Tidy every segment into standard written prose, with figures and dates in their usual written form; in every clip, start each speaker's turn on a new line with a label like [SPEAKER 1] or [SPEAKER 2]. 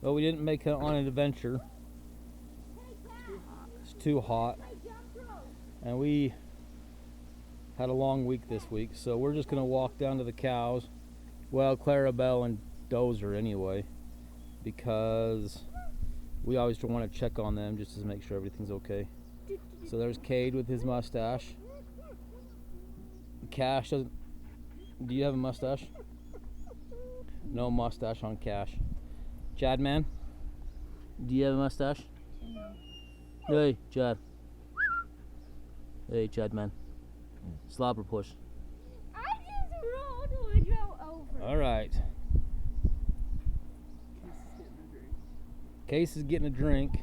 [SPEAKER 1] But we didn't make it on an adventure. It's too hot. And we had a long week this week, so we're just going to walk down to the cows. Well, Clarabelle and Dozer anyway, because we always want to check on them just to make sure everything's okay. So there's Cade with his mustache. Cash doesn't. Do you have a mustache? No mustache on Cash. Chad man, do you have a mustache? No. Hey, Chad. Hey, Chad man. Slap or push?
[SPEAKER 2] I just rolled Woodrow over.
[SPEAKER 1] All right. Case is getting a drink,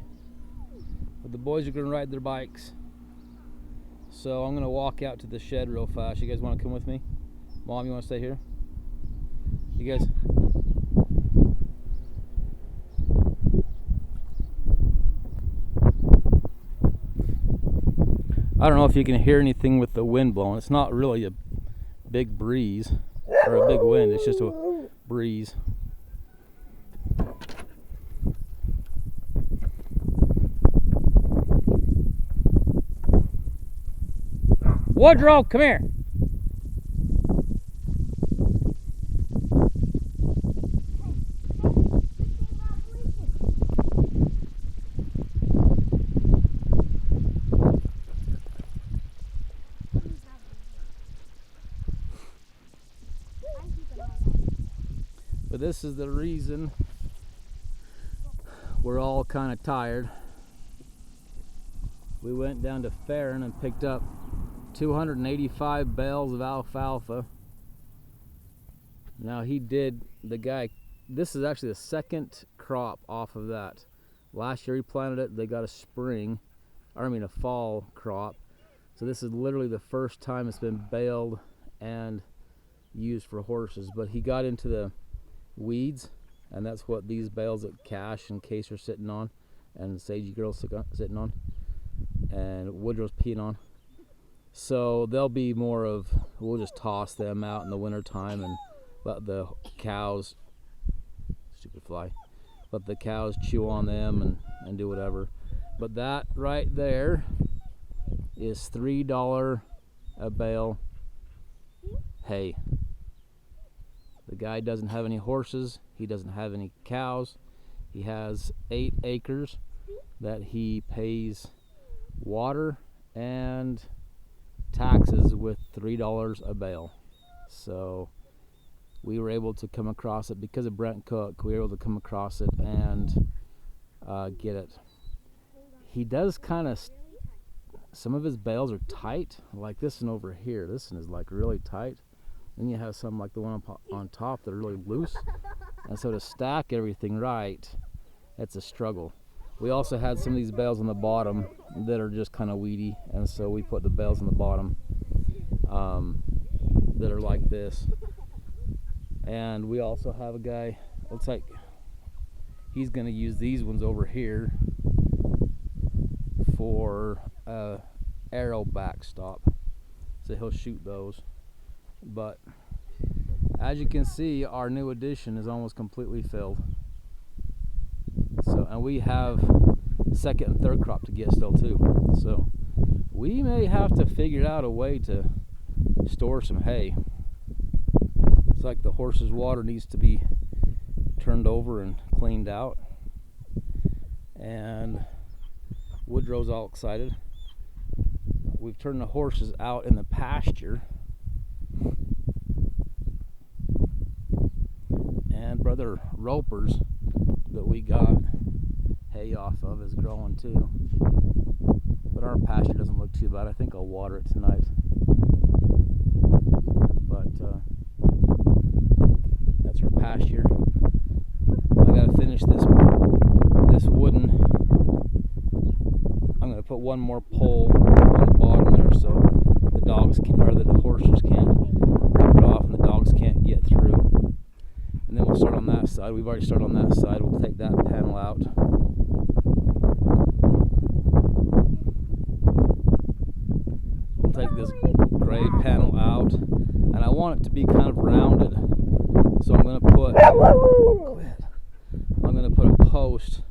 [SPEAKER 1] but the boys are going to ride their bikes. So I'm going to walk out to the shed real fast. You guys want to come with me? Mom, you want to stay here? You guys? I don't know if you can hear anything with the wind blowing. It's not really a big breeze or a big wind. It's just a breeze. Woodrow, come here. But this is the reason we're all kind of tired. We went down to Farron and picked up 285 bales of alfalfa. Now the guy, this is actually the second crop off of that. Last year he planted it, they got a fall crop. So this is literally the first time it's been baled and used for horses. But he got into the weeds, and that's what these bales that Cash and Case are sitting on, and Sagey Girl's sitting on, and Woodrow's peeing on. So they'll be more of, we'll just toss them out in the winter time and let the cows, stupid fly, let the cows chew on them and do whatever. But that right there is $3 a bale hay. The guy doesn't have any horses, he doesn't have any cows. He has 8 acres that he pays water and taxes with $3 a bale. So we were able to come across it because of Brent Cook. We were able to come across it and get it. He does kind of, some of his bales are tight, like this one over here. This one is like really tight. Then you have some like the one on top that are really loose. And so to stack everything right, it's a struggle. We also had some of these bales on the bottom that are just kind of weedy, and so we put the bales on the bottom that are like this. And we also have a guy, looks like he's going to use these ones over here for arrow backstop. So he'll shoot those. But as you can see, our new addition is almost completely filled. So, and we have second and third crop to get still too. So we may have to figure out a way to store some hay. It's like the horse's water needs to be turned over and cleaned out. And Woodrow's all excited. We've turned the horses out in the pasture. And Brother Roper's that we got hay off of is growing too. But our pasture doesn't look too bad. I think I'll water it tonight. But that's our pasture. I gotta finish this wooden. I'm gonna put one more pole on the bottom there so the dogs can, or the horses can't rip it off and the dogs can't get through. And then we'll start on that side. We've already started on that side. We'll take that panel out. We'll take this gray panel out, and I want it to be kind of rounded. So I'm going to put, I'm going to put a post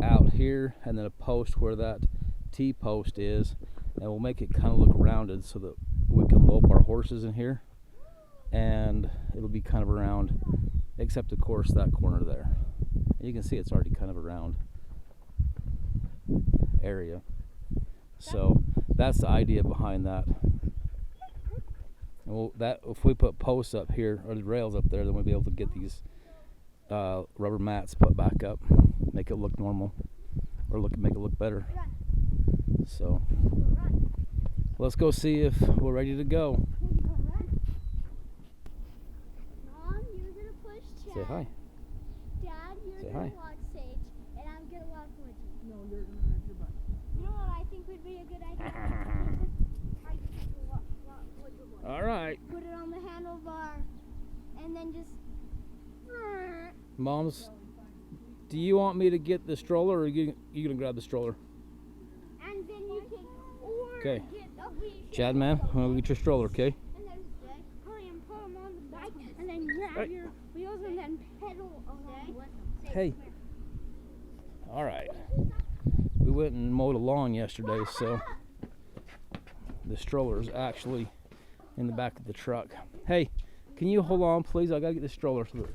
[SPEAKER 1] out here and then a post where that T-post is, and we'll make it kind of look rounded so that we can lope our horses in here, and it'll be kind of a round, except of course that corner there. And you can see it's already kind of a round area. So that's the idea behind that. And that if we put posts up here or the rails up there, then we'll be able to get these rubber mats put back up, make it look normal, or make it look better. So let's go see if we're ready to go.
[SPEAKER 2] Mom, you're gonna push Chad.
[SPEAKER 1] Say hi.
[SPEAKER 2] Dad, you're
[SPEAKER 1] Say
[SPEAKER 2] gonna
[SPEAKER 1] hi.
[SPEAKER 2] walk Sage, and I'm gonna walk with you.
[SPEAKER 3] No, you're gonna ride your bike.
[SPEAKER 2] You know what I think would be a good idea? I think we'll walk with your bike.
[SPEAKER 1] All right.
[SPEAKER 2] Put it on the handlebar, and then just.
[SPEAKER 1] Moms, do you want me to get the stroller, or are you gonna grab the stroller?
[SPEAKER 2] And then you can, or
[SPEAKER 1] Okay.
[SPEAKER 2] get a wheel.
[SPEAKER 1] Chad, man, I'm gonna get your stroller, okay?
[SPEAKER 2] And then hurry and put them on the bike, and then grab
[SPEAKER 1] Right.
[SPEAKER 2] your wheels and then pedal along with them.
[SPEAKER 1] Hey. All right. We went and mowed a lawn yesterday, so the stroller is actually in the back of the truck. Hey, can you hold on, please? I gotta get the stroller so that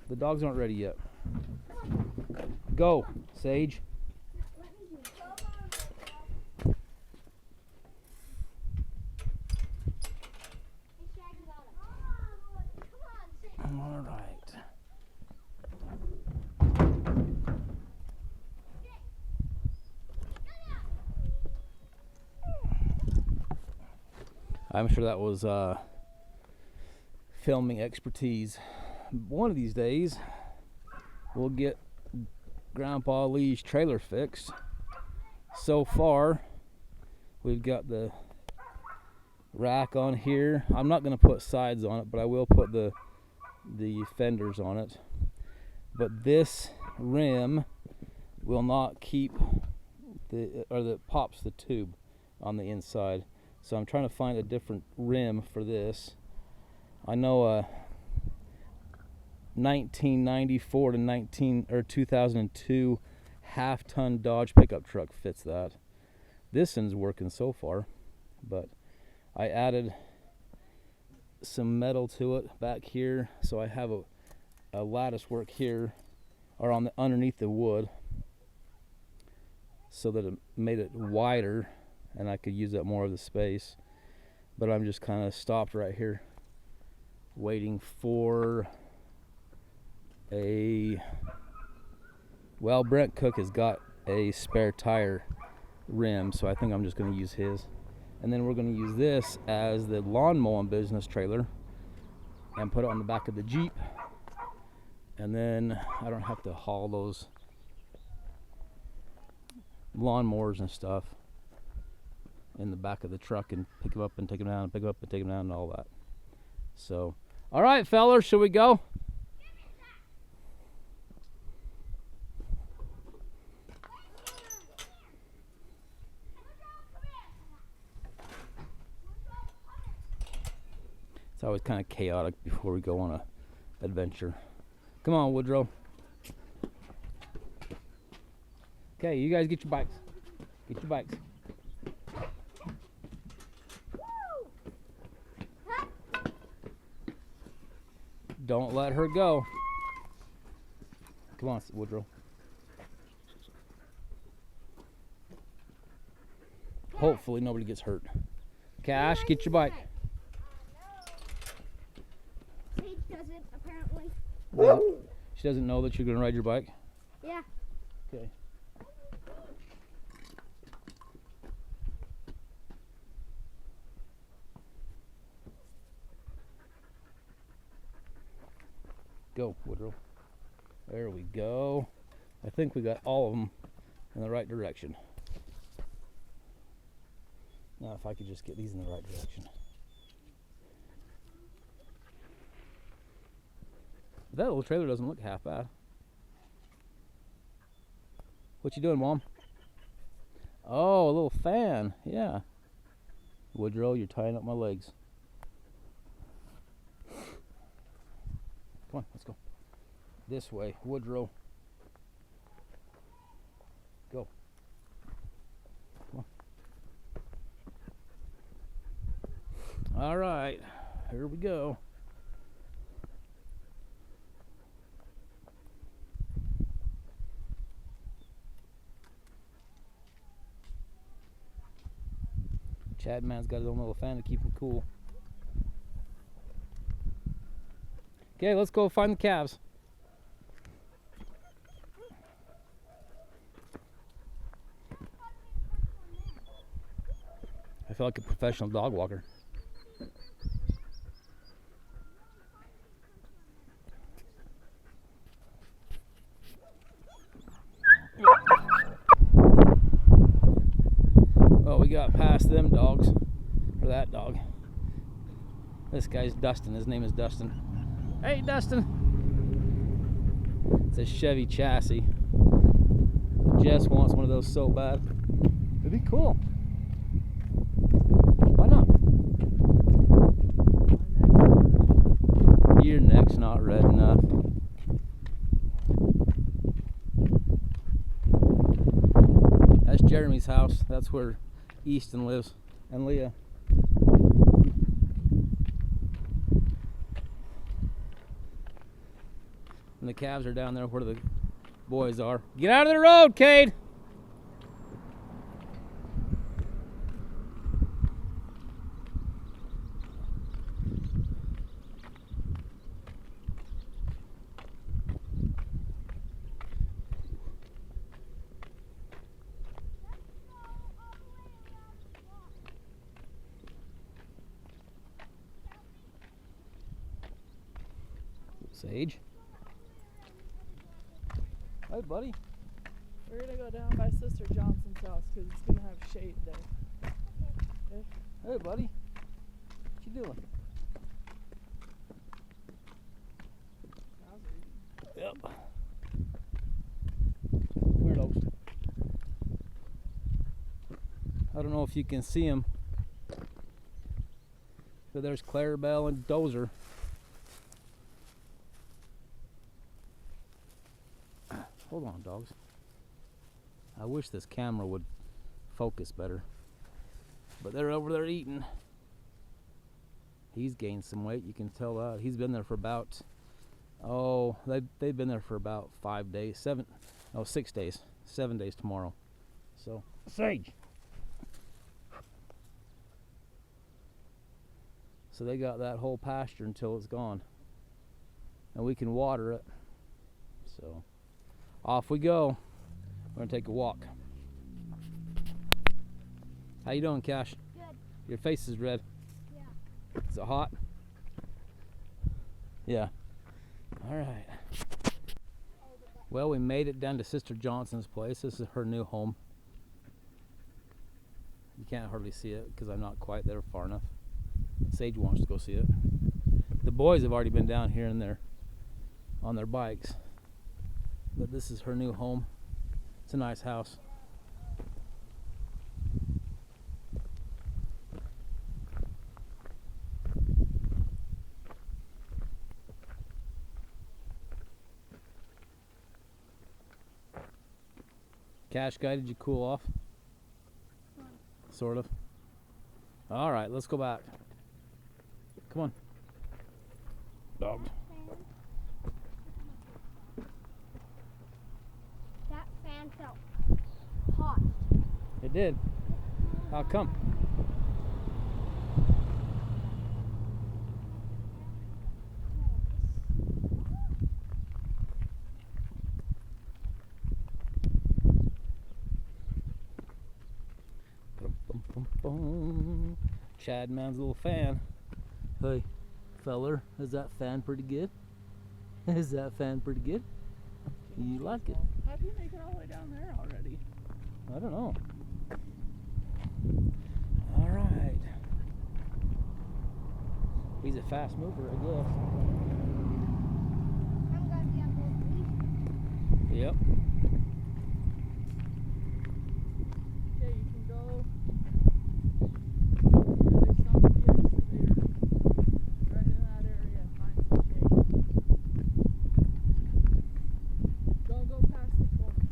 [SPEAKER 1] the dogs aren't ready yet. Go, Sage. All right. I'm sure that was filming expertise. One of these days, we'll get Grandpa Lee's trailer fixed. So far, we've got the rack on here. I'm not going to put sides on it, but I will put the fenders on it. But this rim will not keep that pops the tube on the inside. So I'm trying to find a different rim for this. I know a 1994 to 2002 half-ton Dodge pickup truck fits that. This one's working so far, but I added some metal to it back here, so I have a lattice work here, or on the underneath the wood, so that it made it wider and I could use up more of the space. But I'm just kind of stopped right here waiting for Brent Cook has got a spare tire rim, so I think I'm just going to use his. And then we're going to use this as the lawn mowing business trailer and put it on the back of the Jeep. And then I don't have to haul those lawnmowers and stuff in the back of the truck and pick them up and take them down and pick them up and take them down and all that. So, all right, fellers, should we go? It's always kind of chaotic before we go on a adventure. Come on, Woodrow. Okay, you guys get your bikes. Get your bikes. Don't let her go. Come on, Woodrow. Hopefully nobody gets hurt. Cash, get your bike.
[SPEAKER 2] Sage doesn't, apparently.
[SPEAKER 1] Well, she doesn't know that you're going to ride your bike?
[SPEAKER 2] Yeah.
[SPEAKER 1] Okay. Go, Woodrow. There we go. I think we got all of them in the right direction. Now if I could just get these in the right direction. That little trailer doesn't look half bad. What you doing, Mom? Oh, a little fan. Yeah. Woodrow, you're tying up my legs. Come on, let's go. This way, Woodrow. All right, here we go. Chad man's got his own little fan to keep him cool. Okay, let's go find the calves. I feel like a professional dog walker. Well, we got past them dogs, or that dog. This guy's Dustin. His name is Dustin. Hey, Dustin. It's a Chevy chassis. Jess wants one of those so bad. It'd be cool. Why not? Your neck's not red enough. That's Jeremy's house. That's where Easton lives, and Leah. And the calves are down there where the boys are. Get out of the road, Cade! Sage. Hey, buddy.
[SPEAKER 3] We're gonna go down by Sister Johnson's house because it's gonna have shade there. Okay.
[SPEAKER 1] Hey, buddy. What you doing? Yep. Come here, dogs. I don't know if you can see them, but there's Clarabelle and Dozer. Hold on, dogs. I wish this camera would focus better. But they're over there eating. He's gained some weight, you can tell that. He's been there for about, they've been there for about 5 days, 6 days, 7 days tomorrow. So, Sage. So they got that whole pasture until it's gone. And we can water it. So, off we go. We're gonna take a walk. How you doing, Cash?
[SPEAKER 2] Good.
[SPEAKER 1] Your face is red.
[SPEAKER 2] Yeah.
[SPEAKER 1] Is it hot? Yeah. All right. Well, we made it down to Sister Johnson's place. This is her new home. You can't hardly see it because I'm not quite there far enough. Sage wants to go see it. The boys have already been down here and there on their bikes. But this is her new home. It's a nice house. Cash guy, did you cool off? Sort of. All right, let's go back. Come on. Dog.
[SPEAKER 2] That fan felt hot.
[SPEAKER 1] It did. How come? Chad man's a little fan. Hey, feller, is that fan pretty good? Is that fan pretty good? You like it?
[SPEAKER 3] How do you make it all the way down there already?
[SPEAKER 1] I don't know. All right. He's a fast mover, I guess.
[SPEAKER 2] I'm gonna be on both.
[SPEAKER 1] Yep.
[SPEAKER 3] Okay, you can go where they stopped the excavator. Right in that area and find some shade. Don't go past the corner.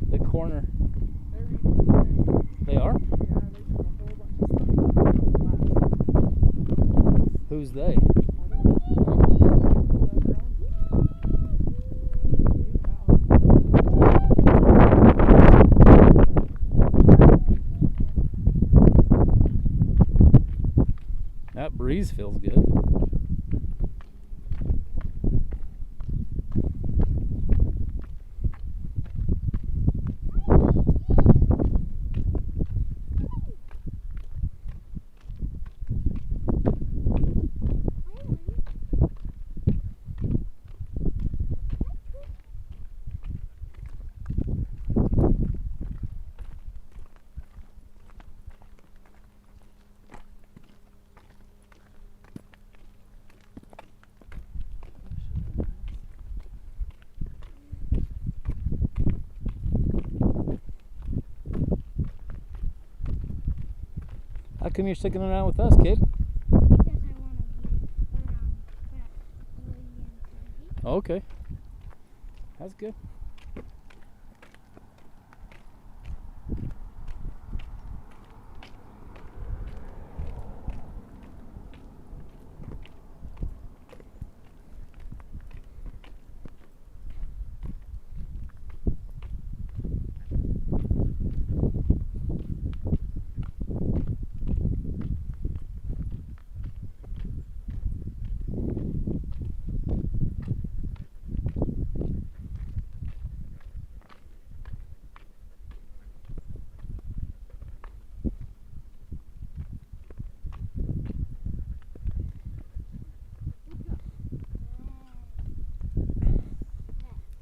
[SPEAKER 1] The corner.
[SPEAKER 3] They're eating.
[SPEAKER 1] They are?
[SPEAKER 3] Yeah.
[SPEAKER 1] Who's they? That breeze feels good. How come you're sticking around with us, kid?
[SPEAKER 2] Because I want to be around Willie and Susie.
[SPEAKER 1] Okay. That's good.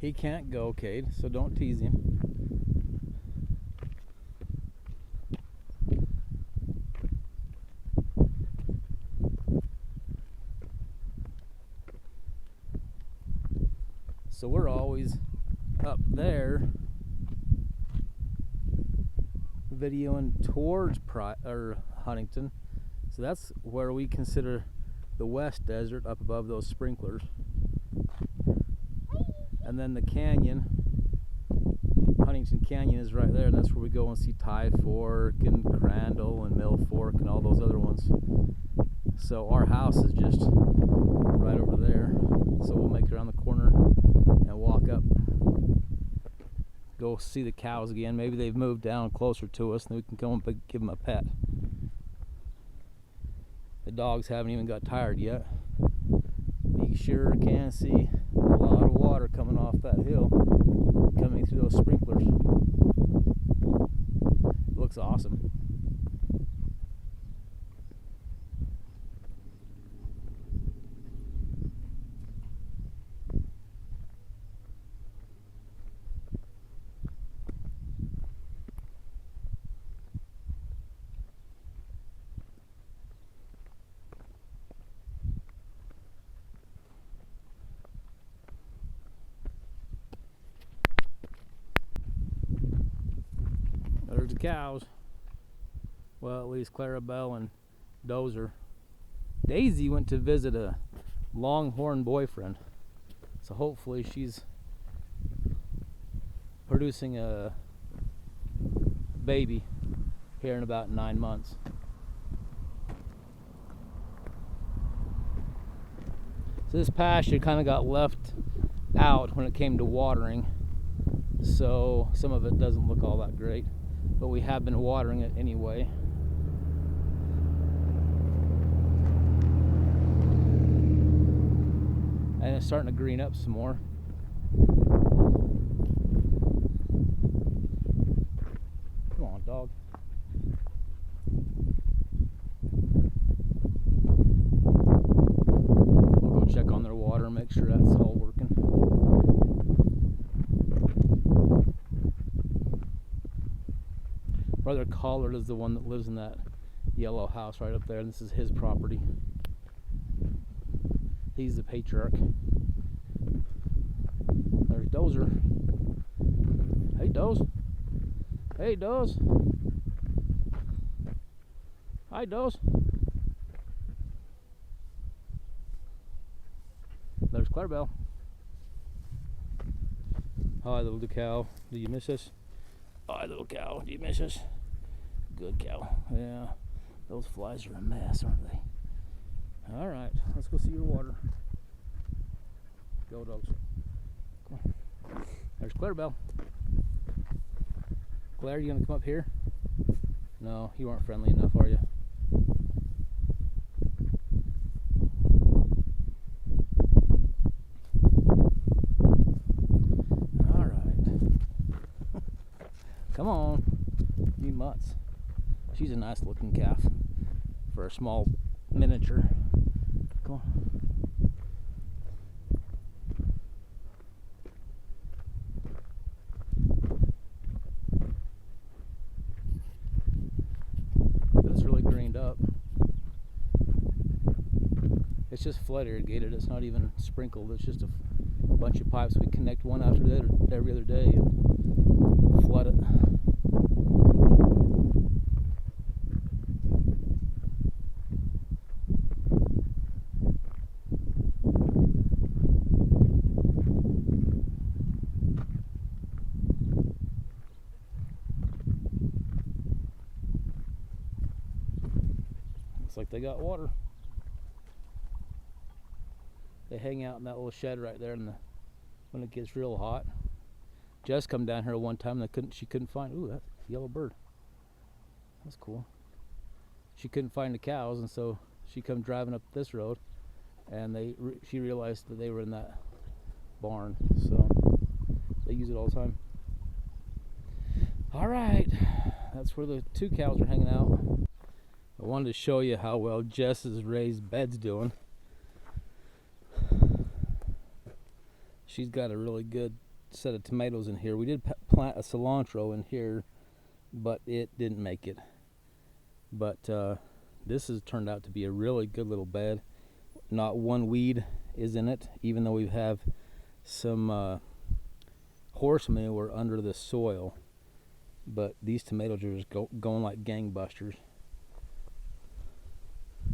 [SPEAKER 1] He can't go, Cade, so don't tease him. So we're always up there videoing towards Huntington. So that's where we consider the West Desert, up above those sprinklers. And then the canyon, Huntington Canyon, is right there, and that's where we go and see Tie Fork and Crandall and Mill Fork and all those other ones. So our house is just right over there. So we'll make it around the corner and walk up, go see the cows again. Maybe they've moved down closer to us, and we can go and give them a pet. The dogs haven't even got tired yet. You sure can see a lot of water coming off that hill, coming through those sprinklers. It looks awesome. There's the cows. Well, at least Clarabelle and Dozer. Daisy went to visit a longhorn boyfriend, so hopefully she's producing a baby here in about 9 months. So this pasture kind of got left out when it came to watering, so some of it doesn't look all that great, but we have been watering it anyway. And it's starting to green up some more. Come on, dog. We'll go check on their water and make sure that's all working. Brother Collard is the one that lives in that yellow house right up there, and this is his property. He's the patriarch. There's Dozer. Hey, Doze. Hey, Doze. Hi, Doze. There's Clarabelle. Hi, little cow. Do you miss us? Hi, little cow. Do you miss us? Good cow. Yeah. Those flies are a mess, aren't they? All right, let's go see your water. Go, dogs. Come on. There's Clarabelle. Claire, you gonna come up here? No, you aren't friendly enough, are you? All right. Come on, you mutts. She's a nice looking calf for a small miniature. Come on. But it's really greened up. It's just flood irrigated. It's not even sprinkled. It's just a bunch of pipes. We connect one after the other every other day and flood it. Looks like they got water. They hang out in that little shed right there when it gets real hot. Jess come down here one time and she couldn't find, ooh, that's a yellow bird. That's cool. She couldn't find the cows, and so she come driving up this road, and she realized that they were in that barn, so they use it all the time. All right, that's where the 2 cows are hanging out. I wanted to show you how well Jess's raised bed's doing. She's got a really good set of tomatoes in here. We did plant a cilantro in here, but it didn't make it. But this has turned out to be a really good little bed. Not one weed is in it, even though we have some horse manure under the soil. But these tomatoes are just going like gangbusters.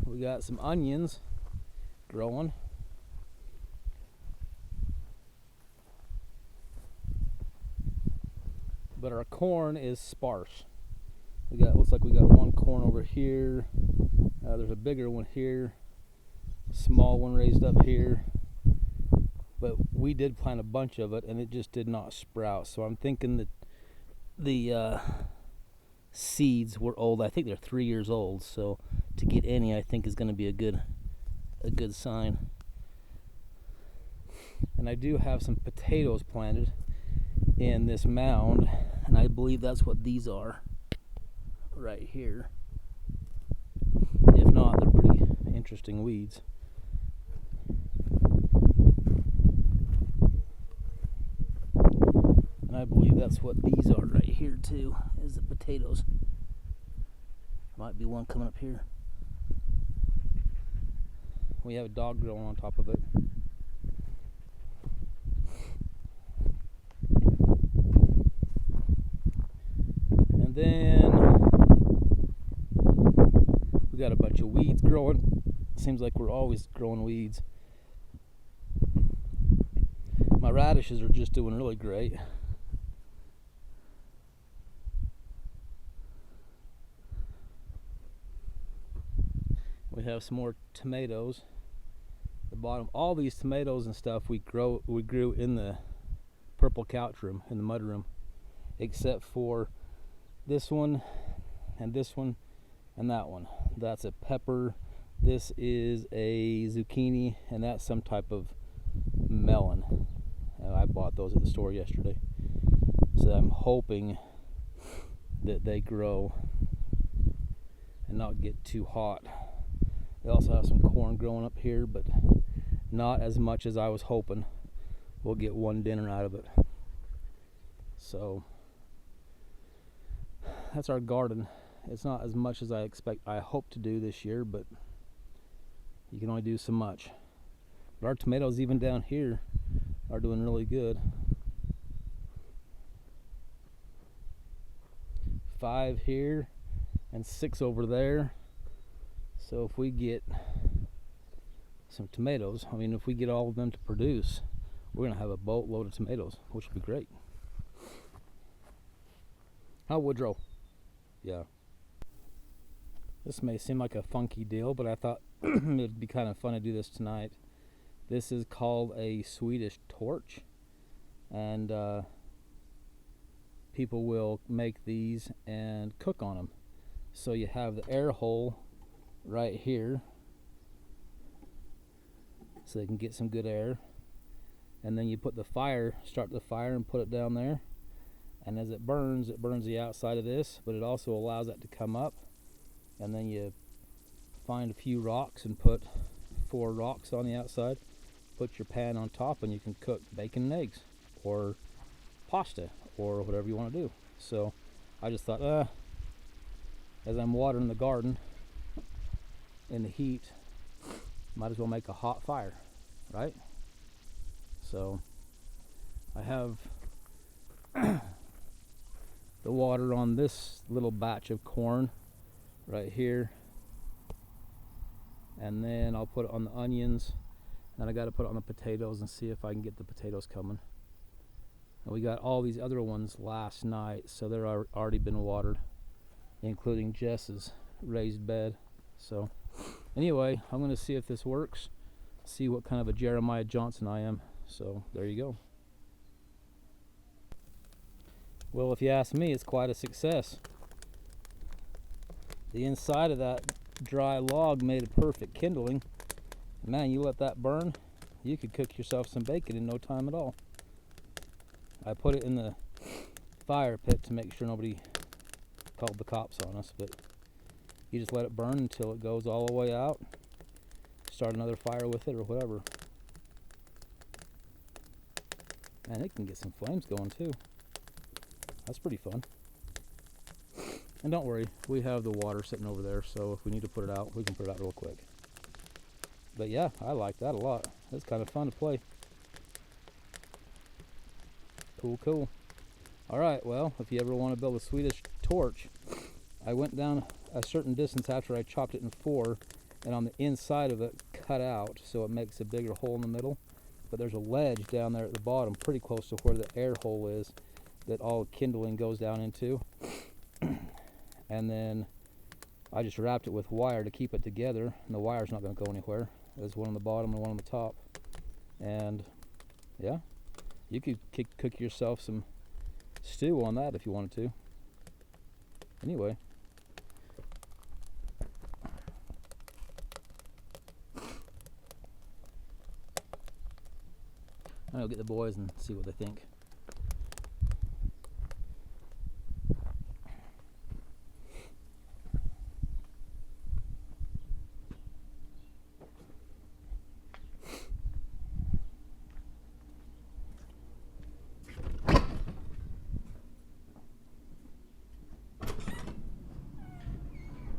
[SPEAKER 1] We got some onions growing. But our corn is sparse. Looks like we got one corn over here. There's a bigger one here. A small one raised up here. But we did plant a bunch of it, and it just did not sprout. So I'm thinking that the seeds were old. I think they're 3 years old. So to get any, I think, is going to be a good sign. And I do have some potatoes planted in this mound, and I believe that's what these are right here. If not, they're pretty interesting weeds. And I believe that's what these are right here too, is the potatoes. Might be one coming up here. We have a dog growing on top of it. And then we got a bunch of weeds growing. Seems like we're always growing weeds. My radishes are just doing really great. We have some more tomatoes. The bottom, all these tomatoes and stuff we grew in the purple couch room, in the mud room, except for this one and that one. That's a pepper. This is a zucchini, and that's some type of melon. I bought those at the store yesterday. So I'm hoping that they grow and not get too hot. They also have some corn growing up here, but not as much as I was hoping. We'll get one dinner out of it. So that's our garden. It's not as much as I hope to do this year, but you can only do so much. But our tomatoes, even down here, are doing really good. 5 here and 6 over there. So if we get some tomatoes, I mean, if we get all of them to produce, we're gonna have a boatload of tomatoes, which would be great. How, Woodrow? Yeah. This may seem like a funky deal, but I thought it'd be kind of fun to do this tonight. This is called a Swedish Torch, and people will make these and cook on them. So you have the air hole right here, so they can get some good air, and then you put the fire, start the fire and put it down there, and as it burns the outside of this, but it also allows that to come up. And then you find a few rocks and put 4 rocks on the outside, put your pan on top, and you can cook bacon and eggs or pasta or whatever you want to do. So I just thought, as I'm watering the garden in the heat, might as well make a hot fire, right? So I have the water on this little batch of corn right here, and then I'll put it on the onions, and I got to put it on the potatoes and see if I can get the potatoes coming. And we got all these other ones last night, so they're already been watered, including Jess's raised bed. So anyway, I'm going to see if this works, see what kind of a Jeremiah Johnson I am. So there you go. Well, if you ask me, it's quite a success. The inside of that dry log made a perfect kindling. Man, you let that burn, you could cook yourself some bacon in no time at all. I put it in the fire pit to make sure nobody called the cops on us, but you just let it burn until it goes all the way out. Start another fire with it or whatever. And it can get some flames going too. That's pretty fun. And don't worry, we have the water sitting over there, so if we need to put it out, we can put it out real quick. But yeah, I like that a lot. It's kind of fun to play. Cool, cool. Alright, well, if you ever want to build a Swedish torch, I went down a certain distance after I chopped it in 4, and on the inside of it cut out, so it makes a bigger hole in the middle. But there's a ledge down there at the bottom, pretty close to where the air hole is, that all kindling goes down into. And then I just wrapped it with wire to keep it together, and the wire's not going to go anywhere. There's one on the bottom and one on the top. And yeah, you could cook yourself some stew on that if you wanted to. Anyway. I'll get the boys and see what they think.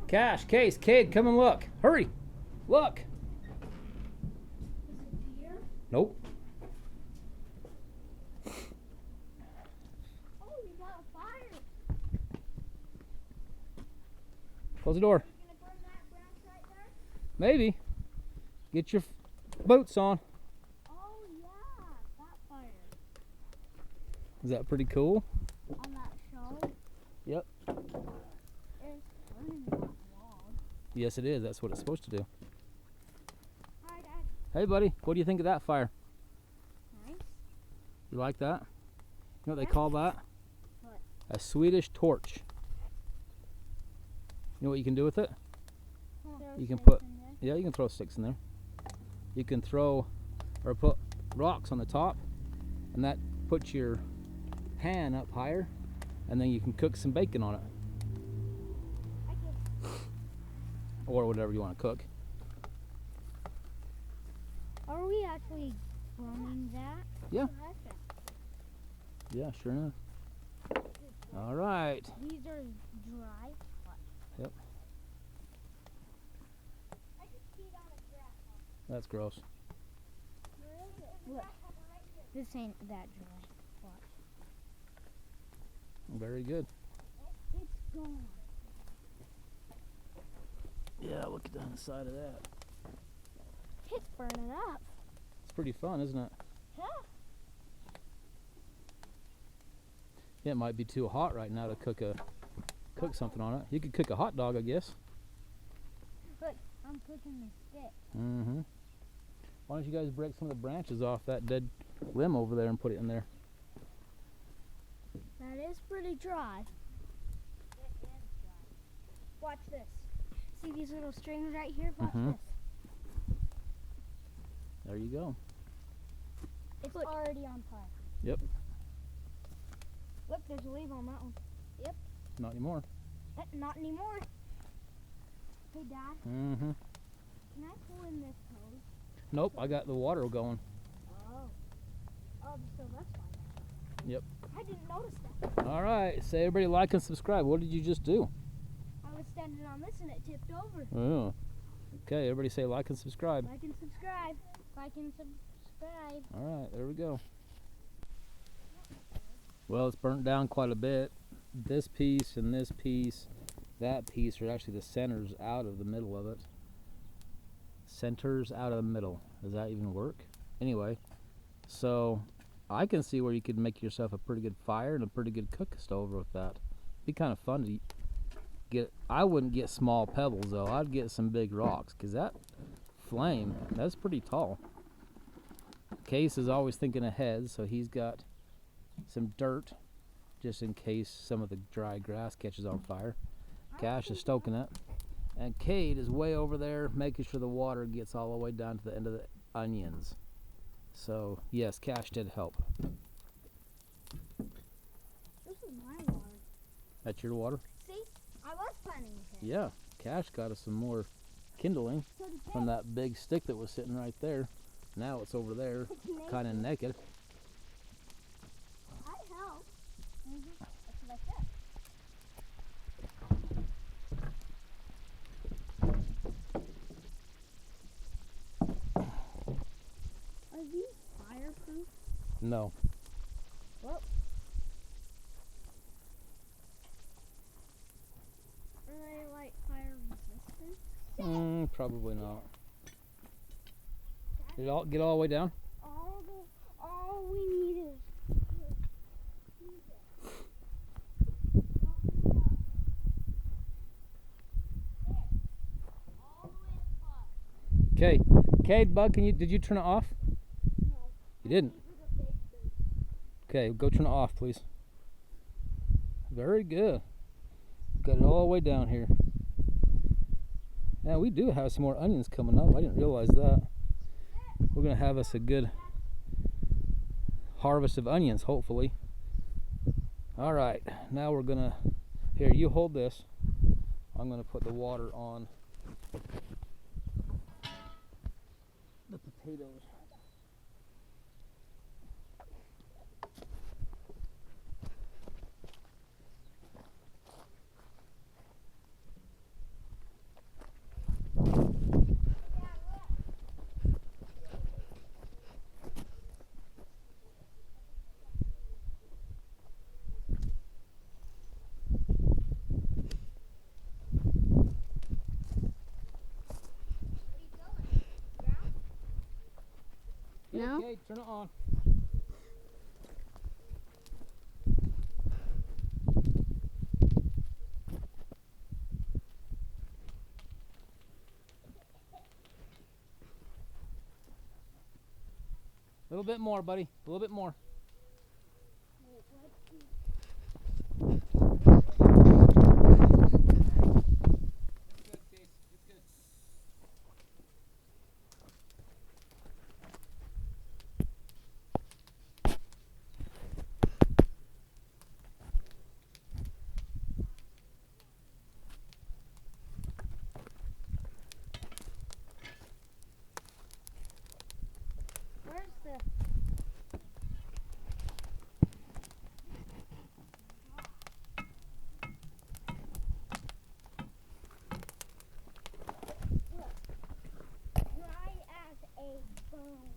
[SPEAKER 1] Cash, Case, Cade, come and look. Hurry. Look.
[SPEAKER 2] Is it deer?
[SPEAKER 1] Nope.
[SPEAKER 2] Oh, you got a fire.
[SPEAKER 1] Close the door.
[SPEAKER 2] You gonna burn that branch right there?
[SPEAKER 1] Maybe. Get your boots on.
[SPEAKER 2] Oh yeah, that fire.
[SPEAKER 1] Is that pretty cool?
[SPEAKER 2] On that show.
[SPEAKER 1] Yep.
[SPEAKER 2] It's burning that log.
[SPEAKER 1] Yes, it is. That's what it's supposed to do.
[SPEAKER 2] Hi, Dad.
[SPEAKER 1] Hey, buddy. What do you think of that fire?
[SPEAKER 2] Nice.
[SPEAKER 1] You like that? You know what they
[SPEAKER 2] Yeah.
[SPEAKER 1] call that?
[SPEAKER 2] What?
[SPEAKER 1] A Swedish torch. You know what you can do with it? You can put, yeah, you can throw sticks in there. You can throw or put rocks on the top, and that puts your pan up higher, and then you can cook some bacon on it, or whatever you want to cook.
[SPEAKER 2] Are we actually burning that?
[SPEAKER 1] Yeah.
[SPEAKER 2] I like that.
[SPEAKER 1] Yeah, sure enough. All right.
[SPEAKER 2] These are dry.
[SPEAKER 1] Yep.
[SPEAKER 2] I just peed on a grasshopper.
[SPEAKER 1] That's gross.
[SPEAKER 2] Look, this ain't that dry. Watch.
[SPEAKER 1] Very good.
[SPEAKER 2] It's gone.
[SPEAKER 1] Yeah, look down the side of that.
[SPEAKER 2] It's burning up.
[SPEAKER 1] It's pretty fun, isn't it?
[SPEAKER 2] Yeah.
[SPEAKER 1] It might be too hot right now to cook something on it. You could cook a hot dog, I guess.
[SPEAKER 2] I'm cooking the stick.
[SPEAKER 1] Mm-hmm. Why don't you guys break some of the branches off that dead limb over there and put it in there?
[SPEAKER 2] That is pretty dry. It is dry. Watch this. See these little strings right here? Watch
[SPEAKER 1] Mhm.
[SPEAKER 2] this.
[SPEAKER 1] There you go.
[SPEAKER 2] It's already on fire.
[SPEAKER 1] Yep.
[SPEAKER 2] Look, there's a leaf on that one.
[SPEAKER 1] Not anymore.
[SPEAKER 2] Not anymore. Hey, Dad,
[SPEAKER 1] Mm-hmm.
[SPEAKER 2] can I pull in this hose?
[SPEAKER 1] Nope, I got the water going.
[SPEAKER 2] Oh. So that's fine.
[SPEAKER 1] Yep.
[SPEAKER 2] I didn't notice that.
[SPEAKER 1] All right, say everybody like and subscribe. What did you just do?
[SPEAKER 2] I was standing on this and it tipped over.
[SPEAKER 1] Oh. Okay, everybody say like and subscribe.
[SPEAKER 2] Like and subscribe. Like and subscribe.
[SPEAKER 1] All right, there we go. Well, it's burnt down quite a bit. This piece and this piece, that piece are actually the centers out of the middle of it. Centers out of the middle. Does that even work? Anyway, so I can see where you could make yourself a pretty good fire and a pretty good cook stove with that. Be kind of fun to get. I wouldn't get small pebbles though. I'd get some big rocks because that flame, that's pretty tall. Case is always thinking ahead, so he's got some dirt just in case some of the dry grass catches on fire. Cash is stoking it. And Cade is way over there making sure the water gets all the way down to the end of the onions. So, yes, Cash did help.
[SPEAKER 2] This is my water.
[SPEAKER 1] That's your water?
[SPEAKER 2] See? I was planning with it.
[SPEAKER 1] Yeah. Cash got us some more kindling
[SPEAKER 2] So did
[SPEAKER 1] from that big stick that was sitting right there. Now it's over there, kind of naked.
[SPEAKER 2] I help. That's what I said. Are these fireproof?
[SPEAKER 1] No.
[SPEAKER 2] Well, are they like fire resistant?
[SPEAKER 1] Probably not. Did it all get all the way down?
[SPEAKER 2] All we need is
[SPEAKER 1] Okay. Cade, bud, did you turn it off?
[SPEAKER 2] no.
[SPEAKER 1] You didn't. Okay, go turn it off, please. Very good. Got it all the way down here. Now we do have some more onions coming up. I didn't realize that. We're gonna have us a good harvest of onions, hopefully. All right, now we're gonna, here, you hold this. I'm gonna put the water on the potatoes.
[SPEAKER 2] No?
[SPEAKER 1] Okay, turn it on. A little bit more, buddy. A little bit more.
[SPEAKER 2] Where's the dry as a bone?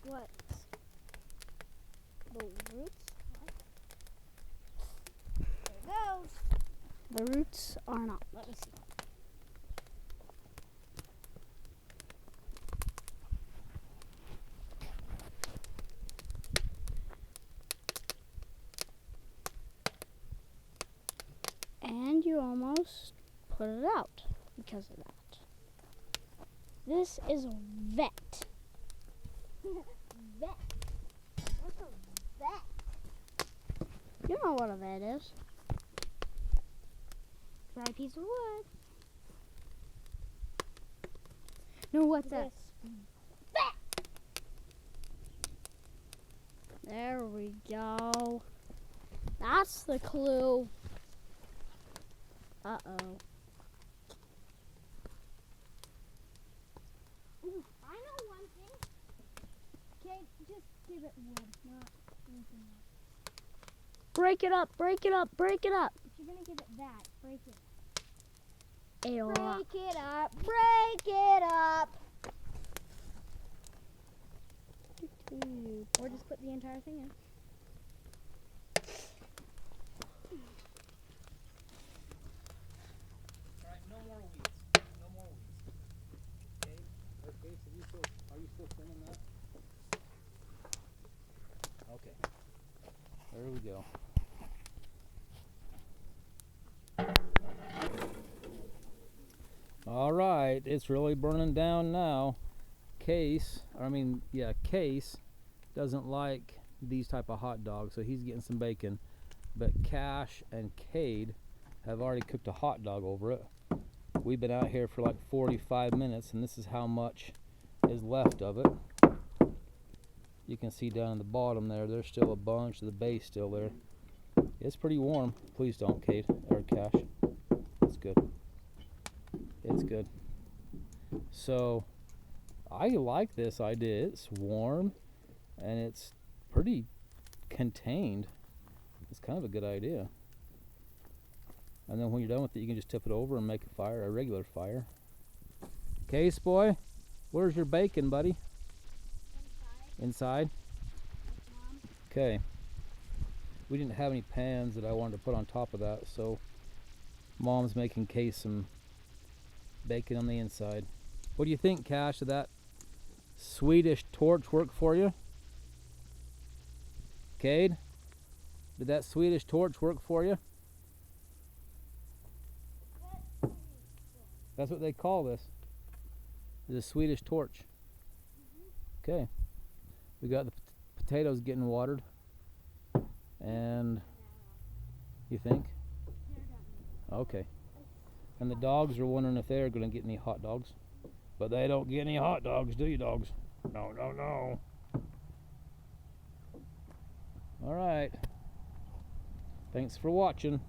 [SPEAKER 2] What? The roots? There it goes. The roots are not. Let me see. And you almost put it out because of that. This is vet. Vet. What's a vet? You know what a vet is. Dry piece of wood. No, what's that? Vet. There we go. That's the clue. Uh-oh. Ooh, I know one thing. Okay, just give it wood, not anything else. Break it up, break it up, break it up. If you're gonna give it that, break it. Break it up, break it up. Or just put the entire thing in.
[SPEAKER 1] Alright, no more weeds. No more weeds. Okay, so are you still filming that? Okay. There we go. Alright, it's really burning down now. Case doesn't like these type of hot dogs, so he's getting some bacon. But Cash and Cade have already cooked a hot dog over it. We've been out here for like 45 minutes, and this is how much is left of it. You can see down in the bottom there's still a bunch of the base still there. It's pretty warm. Please don't, Cade or Cash. It's good. It's good. So I like this idea. It's warm and it's pretty contained. It's kind of a good idea. And then when you're done with it, you can just tip it over and make a fire, a regular fire. Case boy, where's your bacon, buddy? Inside? Okay. We didn't have any pans that I wanted to put on top of that, so Mom's making Case some bacon on the inside. What do you think, Cash? Did that Swedish Torch work for you? Cade? Did that Swedish Torch work for you? That's what they call this. The Swedish Torch. Okay. We got the potatoes getting watered. And you think? Okay. And the dogs are wondering if they're going to get any hot dogs. But they don't get any hot dogs, do you, dogs? No, no, no. All right. Thanks for watching.